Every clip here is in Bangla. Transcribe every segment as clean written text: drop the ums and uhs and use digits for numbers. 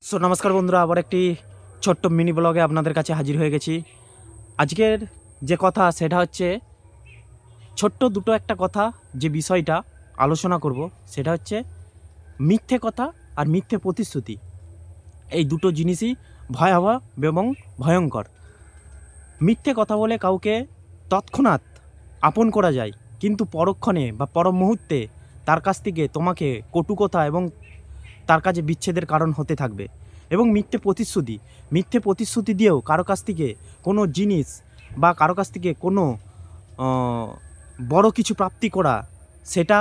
নমস্কার বন্ধুরা, আবার একটি ছোট্ট মিনি ব্লগে আপনাদের কাছে হাজির হয়ে গেছি। আজকের যে কথা সেটা হচ্ছে ছোট্ট দুটো একটা কথা, যে বিষয়টা আলোচনা করব সেটা হচ্ছে মিথ্যে কথা আর মিথ্যে প্রতিশ্রুতি। এই দুটো জিনিসই ভয়াবহ এবং ভয়ঙ্কর। মিথ্যে কথা বলে কাউকে তৎক্ষণাৎ আপন করা যায়, কিন্তু পরক্ষণে বা পর মুহূর্তে তার কাছ থেকে তোমাকে কটু কথা এবং তার কাছে বিচ্ছেদের কারণ হতে থাকবে। এবং মিথ্যে প্রতিশ্রুতি দিয়েও কারো কাছ থেকে কোনো জিনিস বা কারো কাছ থেকে কোনো বড় কিছু প্রাপ্তি করা, সেটা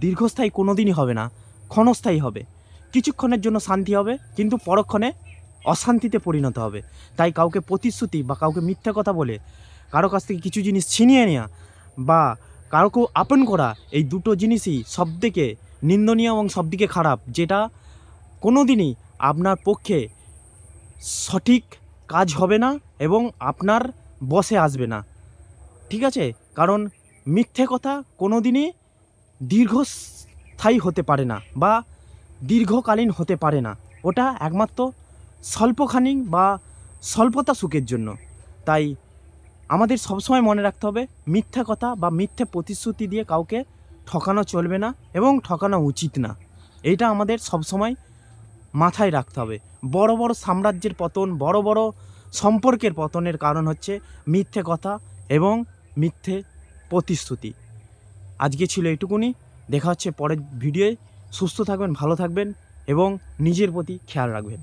দীর্ঘস্থায়ী কোনো দিনই হবে না, ক্ষণস্থায়ী হবে। কিছুক্ষণের জন্য শান্তি হবে, কিন্তু পরক্ষণে অশান্তিতে পরিণত হবে। তাই কাউকে প্রতিশ্রুতি বা কাউকে মিথ্যা কথা বলে কারো কাছ থেকে কিছু জিনিস ছিনিয়ে নেওয়া বা কাউকে আপন করা, এই দুটো জিনিসই সবথেকে নিন্দনীয় এবং সবদিকে খারাপ, যেটা কোনো দিনই আপনার পক্ষে সঠিক কাজ হবে না এবং আপনার বসে আসবে না। ঠিক আছে? কারণ মিথ্যে কথা কোনো দিনই দীর্ঘস্থায়ী হতে পারে না বা দীর্ঘকালীন হতে পারে না। ওটা একমাত্র স্বল্পখানিক বা স্বল্পতা সুখের জন্য। তাই আমাদের সবসময় মনে রাখতে হবে, মিথ্যা কথা বা মিথ্যে প্রতিশ্রুতি দিয়ে কাউকে ঠকানো চলবে না এবং ঠকানো উচিত না। এইটা আমাদের সবসময় মাথায় রাখতে হবে। বড় বড় সাম্রাজ্যের পতন, বড় বড় সম্পর্কের পতনের কারণ হচ্ছে মিথ্যে কথা এবং মিথ্যে প্রতিশ্রুতি। আজকে ছিল এটুকুনি। দেখা হচ্ছে পরের ভিডিওয়ে। সুস্থ থাকবেন, ভালো থাকবেন এবং নিজের প্রতি খেয়াল রাখবেন।